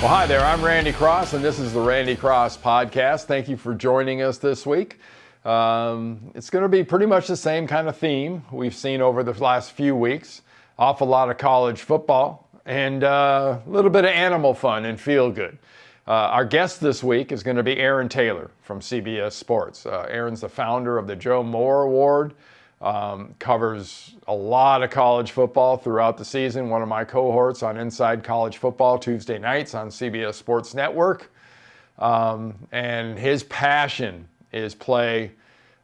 Well, hi there. I'm Randy Cross, and this is the Randy Cross Podcast. Thank you for joining us this week. It's going to be pretty much the same kind of theme we've seen over the last few weeks. Awful lot of college football and a little bit of animal fun and feel good. Our guest this week is going to be Aaron Taylor from CBS Sports. Aaron's the founder of the Joe Moore Award. Covers a lot of college football throughout the season. One of my cohorts on Inside College Football Tuesday nights on CBS Sports Network. And his passion is play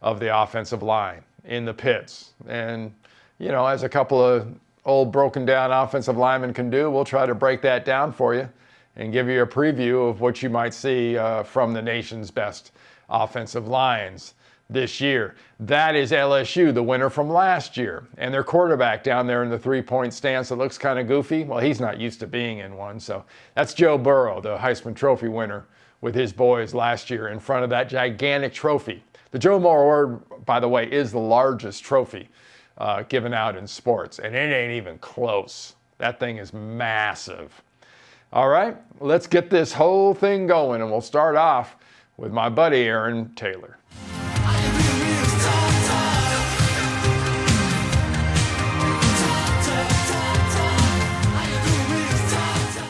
of the offensive line in the pits. And, you know, as a couple of old broken down offensive linemen can do, we'll try to break that down for you and give you a preview of what you might see from the nation's best offensive lines this year. That is LSU, the winner from last year. And their quarterback down there in the three-point stance that looks kind of goofy, well, he's not used to being in one. So that's Joe Burrow, the Heisman Trophy winner with his boys last year in front of that gigantic trophy. The Joe Moore Award, by the way, is the largest trophy given out in sports, and it ain't even close. That thing is massive. All right, let's get this whole thing going, and we'll start off with my buddy Aaron Taylor.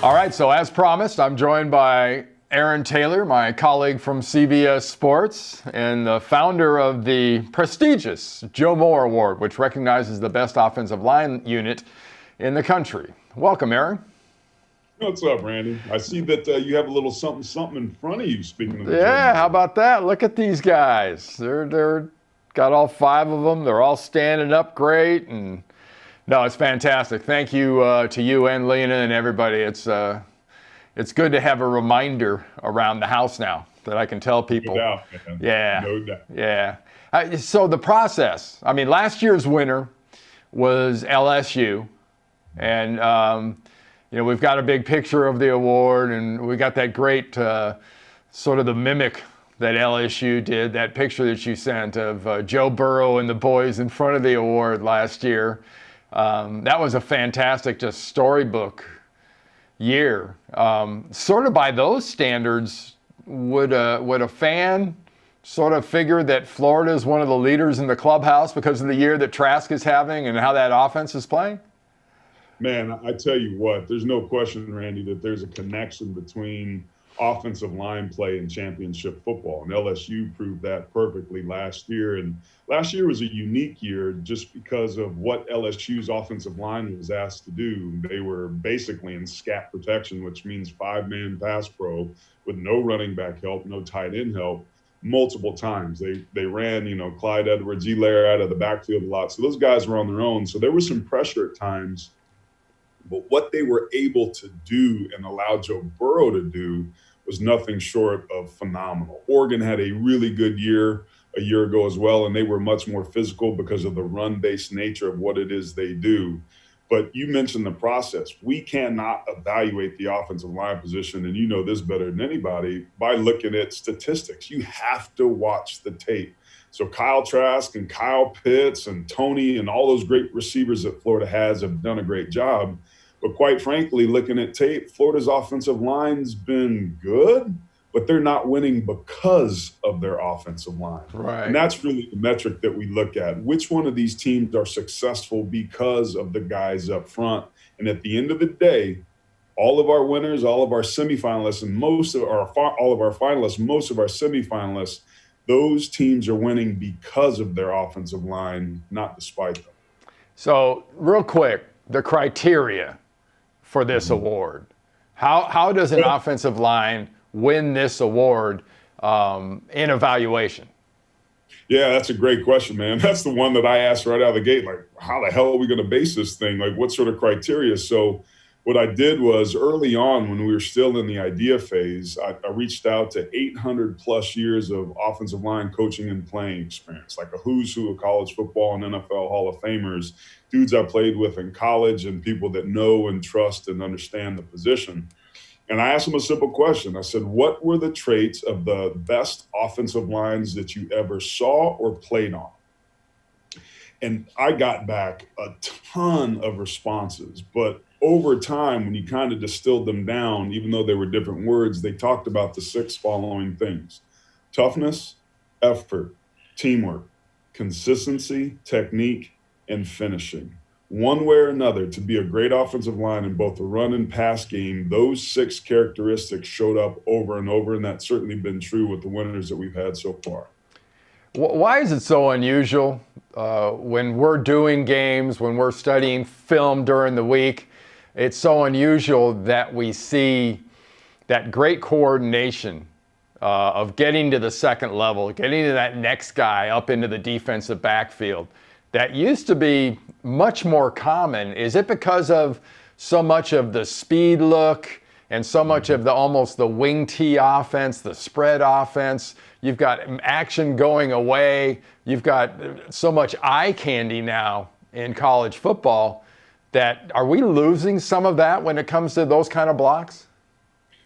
All right, so as promised, I'm joined by Aaron Taylor, my colleague from CBS Sports and the founder of the prestigious Joe Moore Award, which recognizes the best offensive line unit in the country. Welcome, Aaron. What's up, Randy? I see that you have a little something in front of you, speaking of the Yeah, Joe how about that? Look at these guys. They're got all five of them. They're all standing up great, and no, it's fantastic. Thank you to you and Lena and everybody. It's good to have a reminder around the house now that I can tell people. No doubt, man. Yeah. No doubt. Yeah. So the process, I mean, last year's winner was LSU. And, you know, we've got a big picture of the award, and we got that great sort of the mimic that LSU did, that picture that you sent of Joe Burrow and the boys in front of the award last year. That was a fantastic, just storybook year. Sort of by those standards, would a fan sort of figure that Florida is one of the leaders in the clubhouse because of the year that Trask is having and how that offense is playing? Man, I tell you what, there's no question, Randy, that there's a connection between offensive line play and championship football. And LSU proved that perfectly last year. And last year was a unique year just because of what LSU's offensive line was asked to do. They were basically in scat protection, which means 5-man pass pro with no running back help, no tight end help, multiple times. They ran, you know, Clyde Edwards-Helaire out of the backfield a lot. So those guys were on their own. So there was some pressure at times. But what they were able to do and allow Joe Burrow to do was nothing short of phenomenal. Oregon had a really good year a year ago as well, and they were much more physical because of the run-based nature of what it is they do. But you mentioned the process. We cannot evaluate the offensive line position, and you know this better than anybody, by looking at statistics. You have to watch the tape. So Kyle Trask and Kyle Pitts and Tony and all those great receivers that Florida has have done a great job. But quite frankly, looking at tape, Florida's offensive line's been good, but they're not winning because of their offensive line. Right. And that's really the metric that we look at. Which one of these teams are successful because of the guys up front? And at the end of the day, all of our winners, all of our semifinalists, and all of our finalists, most of our semifinalists, those teams are winning because of their offensive line, not despite them. So real quick, the criteria for this award. How does an offensive line win this award in evaluation? Yeah, that's a great question, man. That's the one that I asked right out of the gate. Like, how the hell are we going to base this thing? Like, what sort of criteria? So what I did was early on when we were still in the idea phase, I reached out to 800 plus years of offensive line coaching and playing experience, like a who's who of college football and NFL Hall of Famers, dudes I played with in college and people that know and trust and understand the position. And I asked them a simple question. I said, what were the traits of the best offensive lines that you ever saw or played on? And I got back a ton of responses, but over time, when you kind of distilled them down, even though they were different words, they talked about the 6 following things: toughness, effort, teamwork, consistency, technique, and finishing. One way or another, to be a great offensive line in both the run and pass game, those 6 characteristics showed up over and over, and that's certainly been true with the winners that we've had so far. Why is it so unusual when we're doing games, when we're studying film during the week? It's so unusual that we see that great coordination of getting to the second level, getting to that next guy up into the defensive backfield. That used to be much more common. Is it because of so much of the speed look and so much of almost the wing tee offense, the spread offense? You've got action going away. You've got so much eye candy now in college football that are we losing some of that when it comes to those kind of blocks?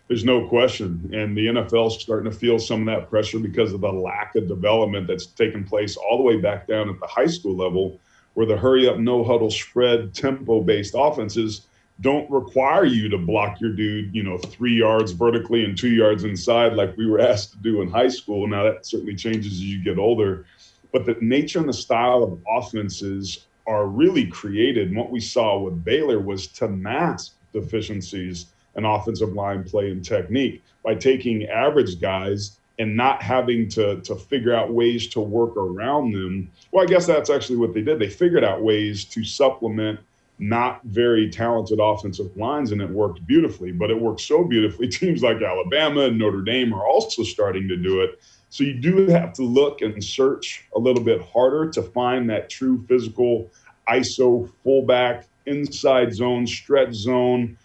There's no question. And the NFL is starting to feel some of that pressure because of the lack of development that's taken place all the way back down at the high school level, where the hurry up, no huddle spread, tempo based offenses don't require you to block your dude, 3 yards vertically and 2 yards inside like we were asked to do in high school. Now that certainly changes as you get older, but the nature and the style of offenses are really created. And what we saw with Baylor was to mask deficiencies in offensive line play and technique by taking average guys and not having to figure out ways to work around them. Well, I guess that's actually what they did. They figured out ways to supplement not very talented offensive lines, and it worked beautifully. But it worked so beautifully, teams like Alabama and Notre Dame are also starting to do it. So you do have to look and search a little bit harder to find that true physical ISO fullback, inside zone, stretch zone,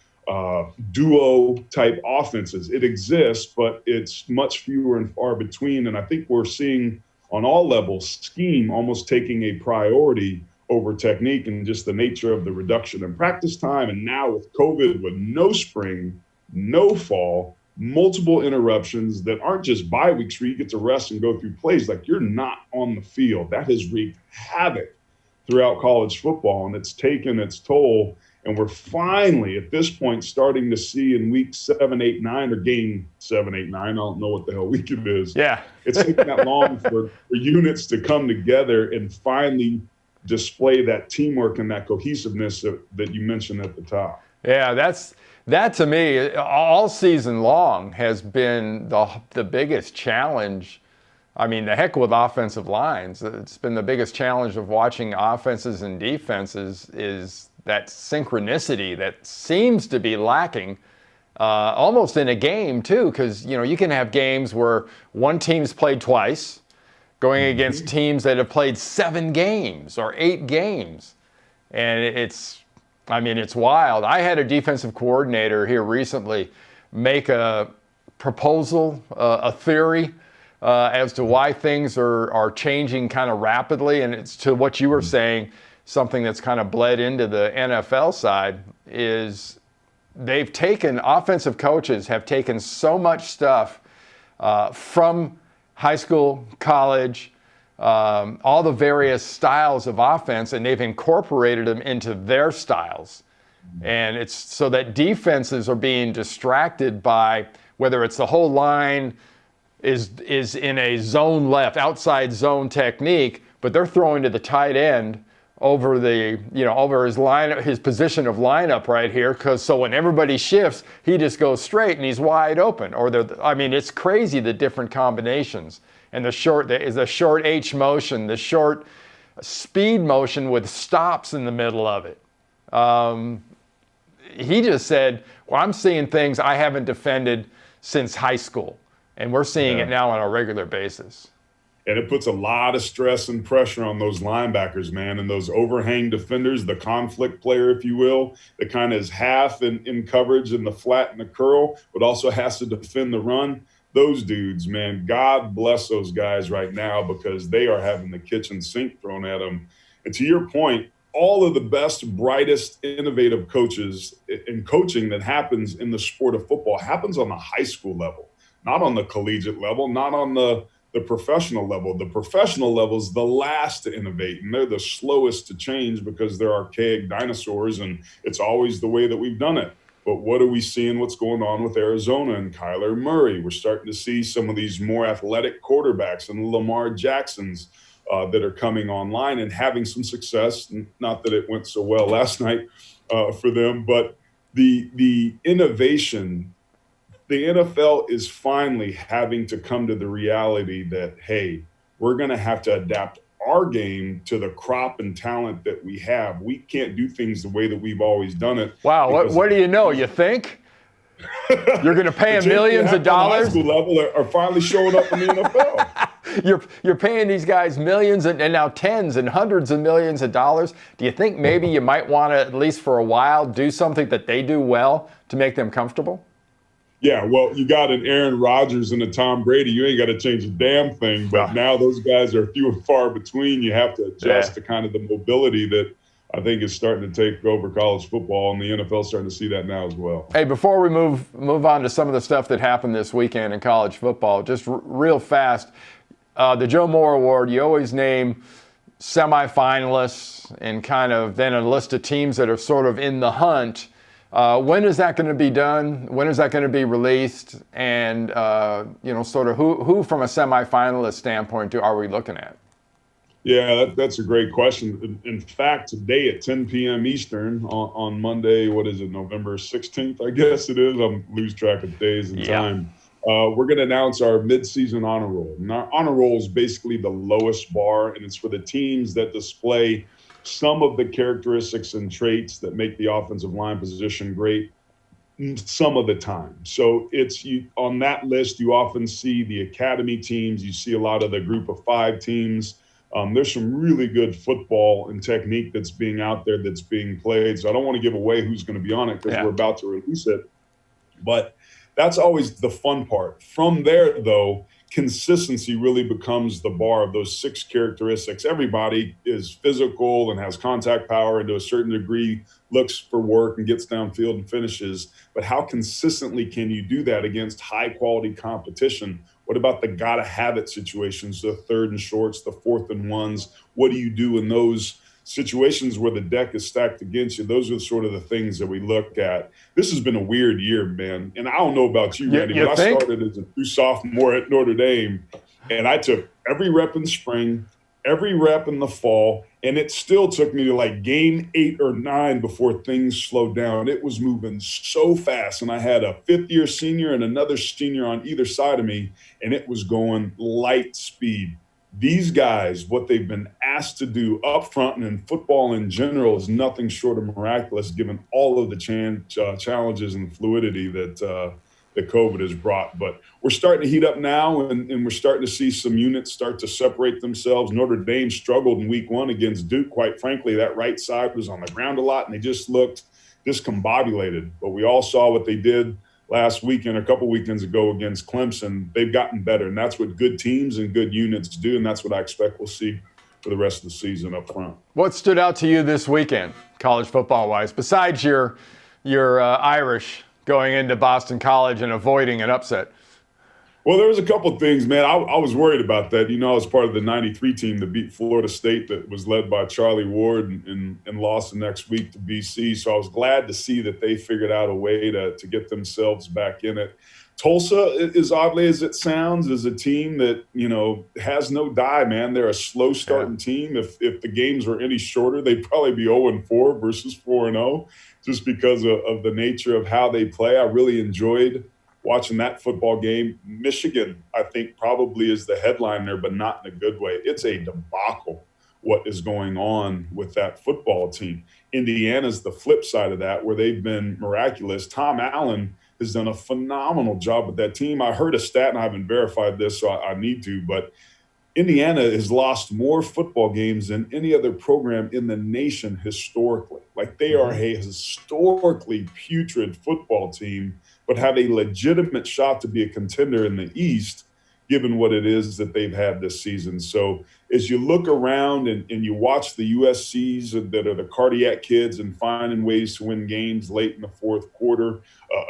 duo type offenses. It exists, but it's much fewer and far between. And I think we're seeing on all levels scheme almost taking a priority over technique, and just the nature of the reduction in practice time. And now with COVID, with no spring, no fall, multiple interruptions that aren't just bye weeks where you get to rest and go through plays, like you're not on the field. That has wreaked havoc throughout college football, and it's taken its toll. And we're finally at this point starting to see in week 7, 8, 9, or game 7, 8, 9. I don't know what the hell week it is. Yeah. It's taken that long for units to come together and finally display that teamwork and that cohesiveness that you mentioned at the top. Yeah, that to me all season long has been the biggest challenge. I mean, the heck with offensive lines. It's been the biggest challenge of watching offenses and defenses is that synchronicity that seems to be lacking almost in a game too, because you can have games where one team's played twice going against teams that have played 7 games or 8 games. And it's wild. I had a defensive coordinator here recently make a proposal, a theory as to why things are changing kind of rapidly. And it's to what you were saying, something that's kind of bled into the NFL side is offensive coaches have taken so much stuff from high school, college, all the various styles of offense, and they've incorporated them into their styles. And it's so that defenses are being distracted by whether it's the whole line is in a zone left, outside zone technique, but they're throwing to the tight end over over his position of lineup right here, so when everybody shifts, he just goes straight and he's wide open. Or it's crazy the different combinations and the short H motion, the short speed motion with stops in the middle of it. He just said, "Well, I'm seeing things I haven't defended since high school, and we're seeing it now on a regular basis." And it puts a lot of stress and pressure on those linebackers, man, and those overhang defenders, the conflict player, if you will, that kind of is half in coverage in the flat and the curl, but also has to defend the run. Those dudes, man, God bless those guys right now because they are having the kitchen sink thrown at them. And to your point, all of the best, brightest, innovative coaches in coaching that happens in the sport of football happens on the high school level, not on the collegiate level, not on the the professional level. The professional level is the last to innovate, and they're the slowest to change because they're archaic dinosaurs, and it's always the way that we've done it. But what are we seeing what's going on with Arizona and Kyler Murray? We're starting to see some of these more athletic quarterbacks and Lamar Jacksons that are coming online and having some success. Not that it went so well last night for them, but the innovation, the NFL is finally having to come to the reality that, hey, we're going to have to adapt our game to the crop and talent that we have. We can't do things the way that we've always done it. Wow, what do you know? You think? You're going to pay them millions of dollars? High school level are finally showing up in the NFL. You're paying these guys millions and now tens and hundreds of millions of dollars. Do you think maybe you might want to, at least for a while, do something that they do well to make them comfortable? Yeah, well, you got an Aaron Rodgers and a Tom Brady. You ain't got to change a damn thing. But now those guys are few and far between. You have to adjust to kind of the mobility that I think is starting to take over college football, and the NFL starting to see that now as well. Hey, before we move on to some of the stuff that happened this weekend in college football, just real fast, the Joe Moore Award, you always name semifinalists and kind of then a list of teams that are sort of in the hunt. When is that going to be done? When is that going to be released? And, sort of who from a semifinalist standpoint are we looking at? Yeah, that's a great question. In fact, today at 10 p.m. Eastern on Monday, what is it, November 16th, I guess it is. I lose track of days and time. We're going to announce our midseason honor roll. And our honor roll is basically the lowest bar, and it's for the teams that display some of the characteristics and traits that make the offensive line position great some of the time. So on that list, you often see the academy teams. You see a lot of the group of 5 teams. There's some really good football and technique that's being out there that's being played. So I don't want to give away who's going to be on it because we're about to release it. But that's always the fun part. From there, though, consistency really becomes the bar of those 6 characteristics. Everybody is physical and has contact power and to a certain degree looks for work and gets downfield and finishes. But how consistently can you do that against high-quality competition? What about the gotta-have-it situations, the 3rd and shorts, the 4th and 1s? What do you do in those situations where the deck is stacked against you? Those are sort of the things that we look at. This has been a weird year, man. And I don't know about you, Randy, but I started as a true sophomore at Notre Dame, and I took every rep in spring, every rep in the fall, and it still took me to like game 8 or 9 before things slowed down. It was moving so fast, and I had a 5th-year senior and another senior on either side of me, and it was going light speed. These guys, what they've been asked to do up front and in football in general is nothing short of miraculous given all of the challenges and fluidity that COVID has brought. But we're starting to heat up now, and we're starting to see some units start to separate themselves. Notre Dame struggled in week 1 against Duke. Quite frankly, that right side was on the ground a lot, and they just looked discombobulated. But we all saw what they did last weekend, a couple weekends ago against Clemson. They've gotten better, and that's what good teams and good units do, and that's what I expect we'll see for the rest of the season up front. What stood out to you this weekend, college football-wise, besides your Irish going into Boston College and avoiding an upset? Well, there was a couple of things, man. I was worried about that. I was part of the 93 team that beat Florida State that was led by Charlie Ward and lost the next week to BC. So I was glad to see that they figured out a way to get themselves back in it. Tulsa, as oddly as it sounds, is a team that, has no die, man. They're a slow starting team. If the games were any shorter, they'd probably be 0-4 versus 4-0 just because of the nature of how they play. I really enjoyed watching that football game. Michigan, I think, probably is the headliner, but not in a good way. It's a debacle what is going on with that football team. Indiana's the flip side of that, where they've been miraculous. Tom Allen has done a phenomenal job with that team. I heard a stat, and I haven't verified this, so I need to, but Indiana has lost more football games than any other program in the nation historically. Like, they are a historically putrid football team, but have a legitimate shot to be a contender in the East. given what it is that they've had this season. So as you look around and you watch the USCs that are the cardiac kids and finding ways to win games late in the fourth quarter,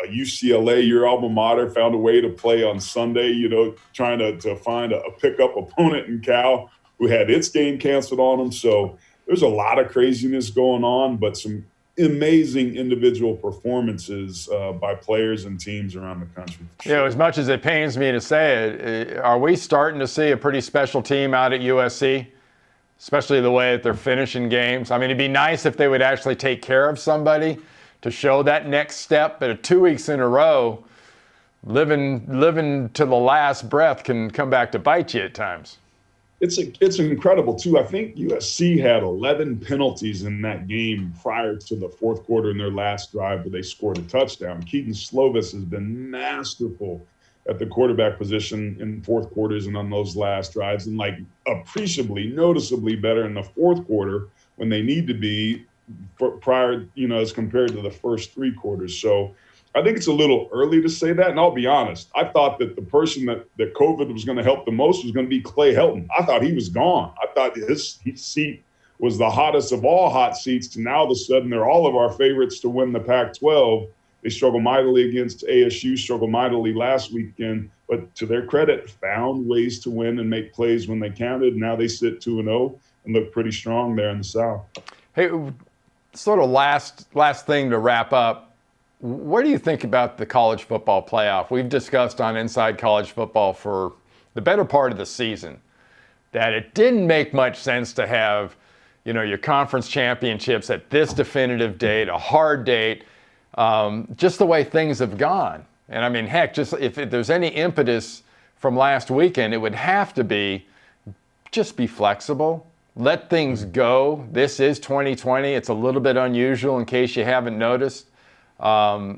UCLA, your alma mater, found a way to play on Sunday, trying to find a pickup opponent in Cal who had its game canceled on them. So there's a lot of craziness going on, but some amazing individual performances by players and teams around the country. Sure. As much as it pains me to say it, are we starting to see a pretty special team out at USC, especially the way that they're finishing games? I mean, it'd be nice if they would actually take care of somebody to show that next step, but 2 weeks in a row, living to the last breath can come back to bite you at times. It's incredible, too. I think USC had 11 penalties in that game prior to the fourth quarter in their last drive where they scored a touchdown. Keaton Slovis has been masterful at the quarterback position in fourth quarters and on those last drives, and appreciably, noticeably better in the fourth quarter when they need to be prior, as compared to the first three quarters. So I think it's a little early to say that, and I'll be honest. I thought that the person that COVID was going to help the most was going to be Clay Helton. I thought he was gone. I thought his seat was the hottest of all hot seats, and now all of a sudden they're all of our favorites to win the Pac-12. They struggled mightily against ASU, struggled mightily last weekend, but to their credit, found ways to win and make plays when they counted. Now they sit 2-0 and look pretty strong there in the South. Hey, sort of last thing to wrap up. What do you think about the college football playoff? We've discussed on Inside College Football for the better part of the season that it didn't make much sense to have, your conference championships at this definitive date, a hard date, just the way things have gone. And I mean, heck, just if there's any impetus from last weekend, it would have to be just be flexible, let things go. This is 2020. It's a little bit unusual in case you haven't noticed.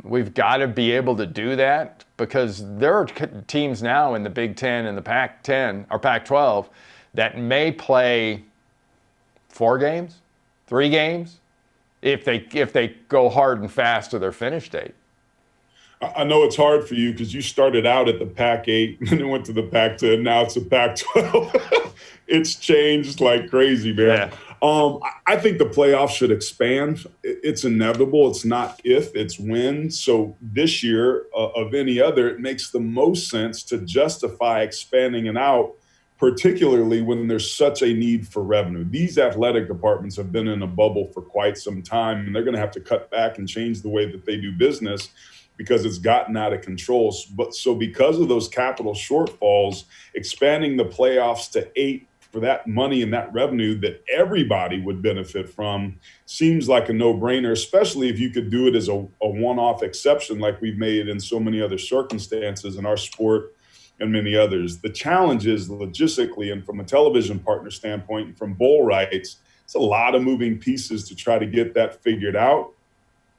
We've got to be able to do that because there are teams now in the Big Ten and the Pac-10 or Pac-12 that may play 4 games, 3 games, if they go hard and fast to their finish date. I know it's hard for you because you started out at the Pac-8 and then went to the Pac-10. Now it's the Pac-12. It's changed like crazy, man. Yeah. I think the playoffs should expand. It's inevitable. It's not if, it's when. So this year, of any other, it makes the most sense to justify expanding it out, particularly when there's such a need for revenue. These athletic departments have been in a bubble for quite some time, and they're going to have to cut back and change the way that they do business because it's gotten out of control. So because of those capital shortfalls, expanding the playoffs to 8 for that money and that revenue that everybody would benefit from seems like a no-brainer, especially if you could do it as a one-off exception like we've made in so many other circumstances in our sport and many others. The challenge is logistically and from a television partner standpoint and from bowl rights, it's a lot of moving pieces to try to get that figured out.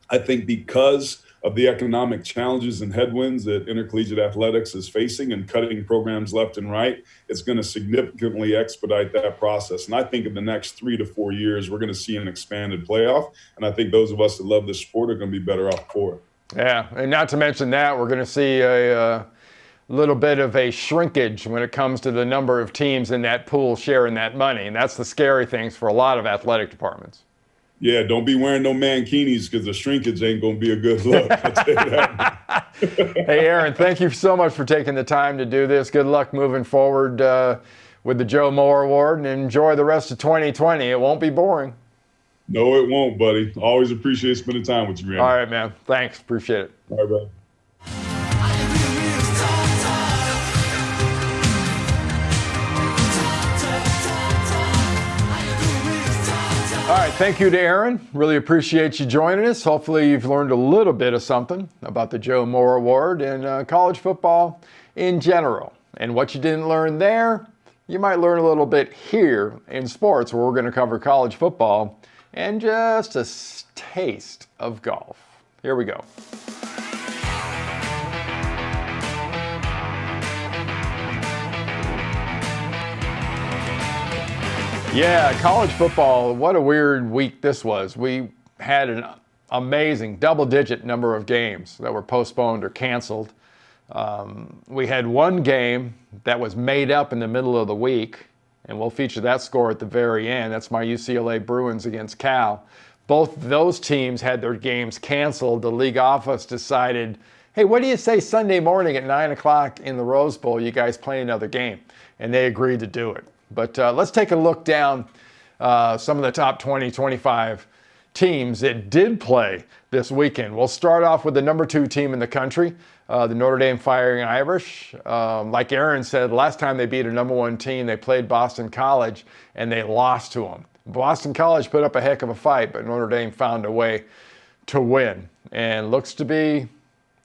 I think because of the economic challenges and headwinds that intercollegiate athletics is facing and cutting programs left and right, it's going to significantly expedite that process. And I think in the next 3 to 4 years, we're going to see an expanded playoff. And I think those of us that love this sport are going to be better off for it. Yeah, and not to mention that, we're going to see a little bit of a shrinkage when it comes to the number of teams in that pool sharing that money. And that's the scary things for a lot of athletic departments. Yeah, don't be wearing no mankinis because the shrinkage ain't going to be a good look. I'll tell you that. Hey, Aaron, thank you so much for taking the time to do this. Good luck moving forward with the Joe Moore Award, and enjoy the rest of 2020. It won't be boring. No, it won't, buddy. Always appreciate spending time with you, Randy. All right, man. Thanks. Appreciate it. All right, brother. All right, thank you to Aaron. Really appreciate you joining us. Hopefully you've learned a little bit of something about the Joe Moore Award and college football in general. And what you didn't learn there, you might learn a little bit here in sports, where we're going to cover college football and just a taste of golf. Here we go. Yeah, college football, what a weird week this was. We had an amazing double-digit number of games that were postponed or canceled. We had one game that was made up in the middle of the week, and we'll feature that score at the very end. That's my UCLA Bruins against Cal. Both those teams had their games canceled. The league office decided, hey, what do you say Sunday morning at 9 o'clock in the Rose Bowl, you guys play another game? And they agreed to do it. But let's take a look down some of the top 20, 25 teams that did play this weekend. We'll start off with the number 2 team in the country, the Notre Dame Fighting Irish. Like Aaron said, last time they beat a number 1 team, they played Boston College, and they lost to them. Boston College put up a heck of a fight, but Notre Dame found a way to win, and looks to be,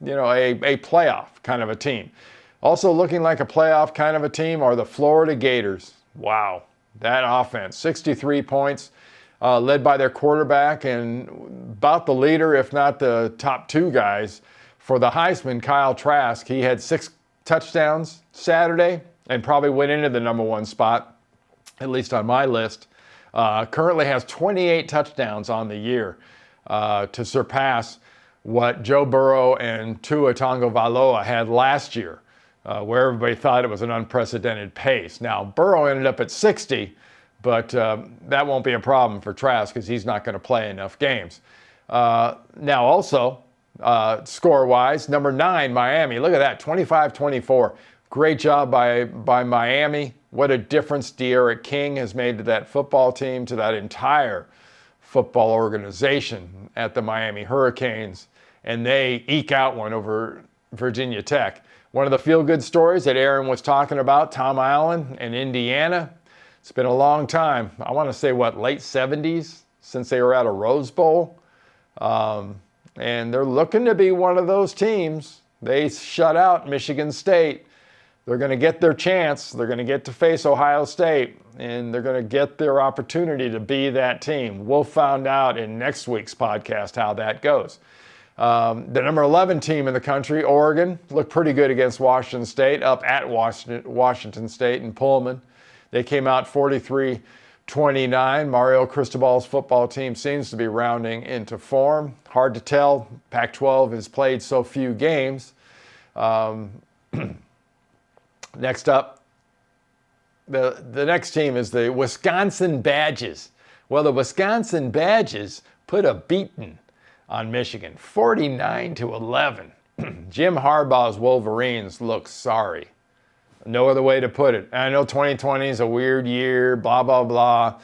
a playoff kind of a team. Also looking like a playoff kind of a team are the Florida Gators. Wow, that offense, 63 points. Led by their quarterback and about the leader, if not the top 2 guys for the Heisman, Kyle Trask. He had 6 touchdowns Saturday and probably went into the number 1 spot, at least on my list. Currently has 28 touchdowns on the year to surpass what Joe Burrow and Tua Tagovailoa had last year, where everybody thought it was an unprecedented pace. Now, Burrow ended up at 60, but that won't be a problem for Trask because he's not going to play enough games. Now also, score-wise, number 9, Miami. Look at that, 25-24. Great job by Miami. What a difference De'Aaron King has made to that football team, to that entire football organization at the Miami Hurricanes. And they eke out one over Virginia Tech. One of the feel-good stories that Aaron was talking about, Tom Allen and Indiana. It's been a long time. I want to say, late 70s since they were at a Rose Bowl. And they're looking to be one of those teams. They shut out Michigan State. They're going to get their chance. They're going to get to face Ohio State, and they're going to get their opportunity to be that team. We'll find out in next week's podcast how that goes. The number 11 team in the country, Oregon, looked pretty good against Washington State, up at Washington State in Pullman. They came out 43-29. Mario Cristobal's football team seems to be rounding into form. Hard to tell. Pac-12 has played so few games. Next up, the next team is the Wisconsin Badgers. Well, the Wisconsin Badgers put a beating on Michigan, 49-11. Jim Harbaugh's Wolverines look sorry. No other way to put it. I know 2020 is a weird year, blah, blah, blah.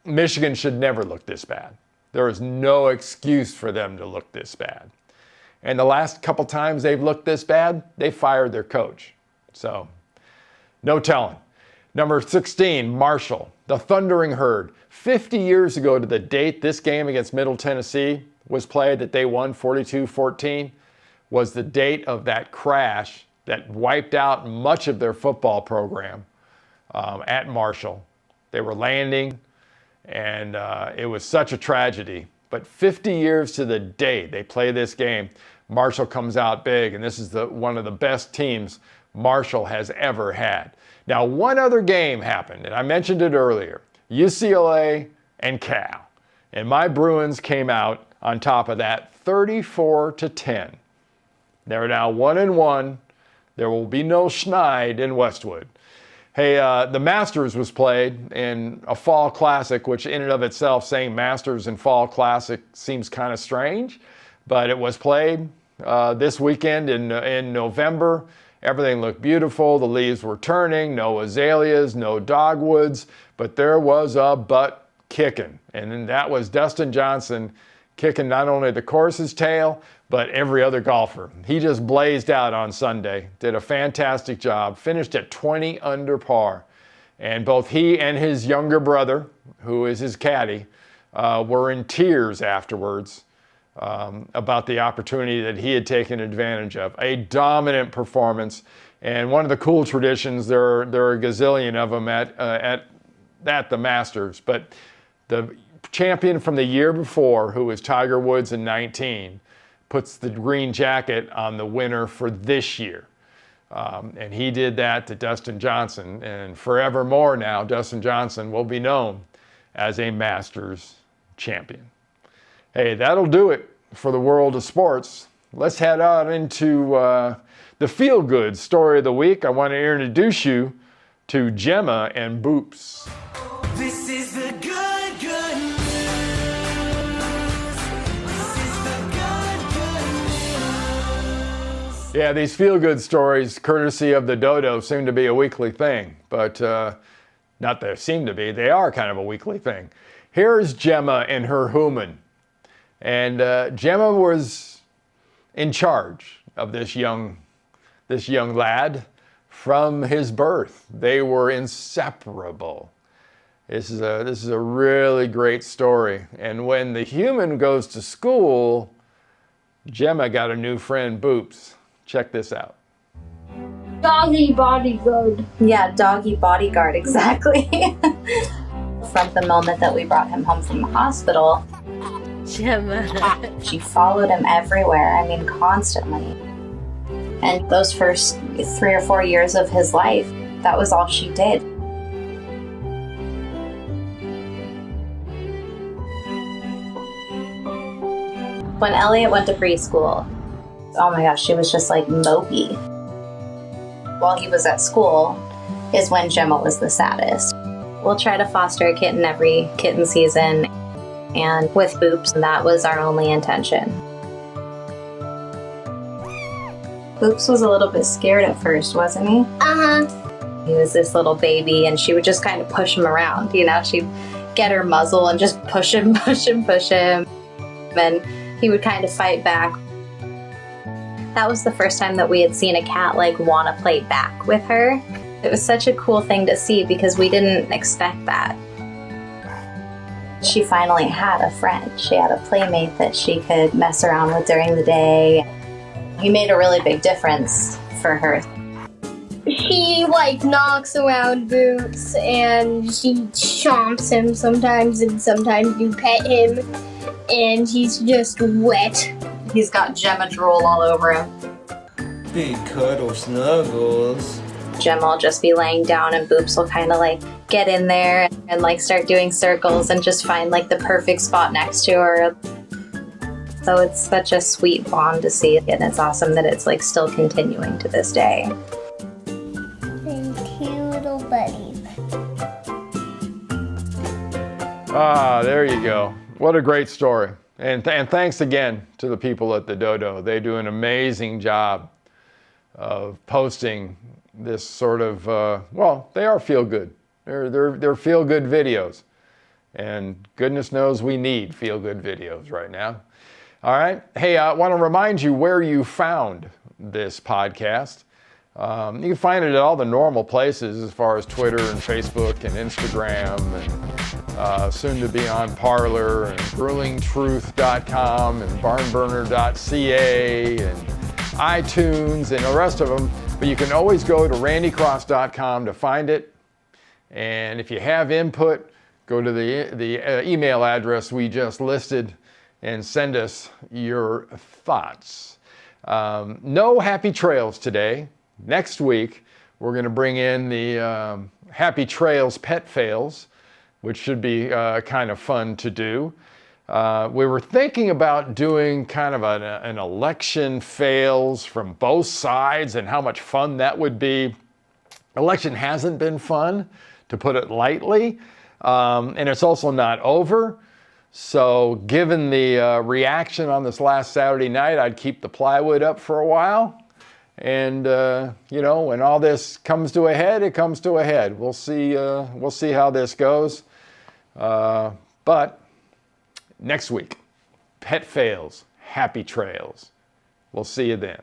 Michigan should never look this bad. There is no excuse for them to look this bad. And the last couple times they've looked this bad, they fired their coach. So, no telling. Number 16, Marshall, the Thundering Herd. 50 years ago to the date this game against Middle Tennessee was played that they won 42-14 was the date of that crash that wiped out much of their football program at Marshall. They were landing, and it was such a tragedy. But 50 years to the day they play this game, Marshall comes out big, and this is one of the best teams Marshall has ever had. Now, one other game happened, and I mentioned it earlier, UCLA and Cal. And my Bruins came out on top of that 34-10. They're now 1-1. There will be no Schneid in Westwood. Hey, the Masters was played in a fall classic, which in and of itself, saying Masters and fall classic seems kind of strange, but it was played this weekend in November. Everything looked beautiful. The leaves were turning, no azaleas, no dogwoods, but there was a butt kicking. And then that was Dustin Johnson kicking not only the course's tail, but every other golfer. He just blazed out on Sunday, did a fantastic job, finished at 20 under par. And both he and his younger brother, who is his caddy, were in tears afterwards about the opportunity that he had taken advantage of. A dominant performance. And one of the cool traditions, there are a gazillion of them at the Masters, but the champion from the year before, who was Tiger Woods in 19, puts the green jacket on the winner for this year. And he did that to Dustin Johnson. And forevermore now, Dustin Johnson will be known as a Masters champion. Hey, that'll do it for the world of sports. let's head out into the feel-good story of the week. I want to introduce you to Gemma and Boops. This is the good news. This is the good news. Yeah, these feel-good stories, courtesy of the Dodo, seem to be a weekly thing. But not they seem to be, they are kind of a weekly thing. Here's Gemma and her human. And Gemma was in charge of this young lad from his birth. They were inseparable. This is a really great story. And when the human goes to school, Gemma got a new friend, Boops. Check this out. Doggy bodyguard. Yeah, doggy bodyguard, exactly. From the moment that we brought him home from the hospital, Gemma. she followed him everywhere, I mean, constantly. And those first 3 or 4 years of his life, that was all she did. When Elliot went to preschool, oh my gosh, she was just like mopey. While he was at school is when Gemma was the saddest. We'll try to foster a kitten every kitten season, and with Boops, that was our only intention. Boops was a little bit scared at first, wasn't he? Uh-huh. He was this little baby, and she would just kind of push him around, you know? She'd get her muzzle and just push him, and he would kind of fight back. That was the first time that we had seen a cat like want to play back with her. It was such a cool thing to see because we didn't expect that. She finally had a friend. She had a playmate that she could mess around with during the day. He made a really big difference for her. He like knocks around Boots and she chomps him sometimes, and sometimes you pet him and he's just wet. He's got Gemma drool all over him. Big cuddle snuggles. Gemma will just be laying down and Boops will kind of like get in there and like start doing circles and just find like the perfect spot next to her. So it's such a sweet bond to see, and it's awesome that it's like still continuing to this day. And two little buddies. Ah, there you go. What a great story. And thanks again to the people at the Dodo. They do an amazing job of posting this sort of, they are feel-good. They're feel-good videos. And goodness knows we need feel-good videos right now. All right. Hey, I want to remind you where you found this podcast. You can find it at all the normal places as far as Twitter and Facebook and Instagram, and soon to be on Parler and brewingtruth.com and barnburner.ca and iTunes and the rest of them. But you can always go to randycross.com to find it. And if you have input, go to the email address we just listed and send us your thoughts. No happy trails today. Next week, we're going to bring in the Happy Trails Pet Fails, which should be kind of fun to do. We were thinking about doing kind of an election fails from both sides and how much fun that would be. Election hasn't been fun, to put it lightly, and it's also not over. So given the reaction on this last Saturday night, I'd keep the plywood up for a while. And, when all this comes to a head, it comes to a head. We'll see how this goes. But next week, Pet Fails, Happy Trails. We'll see you then.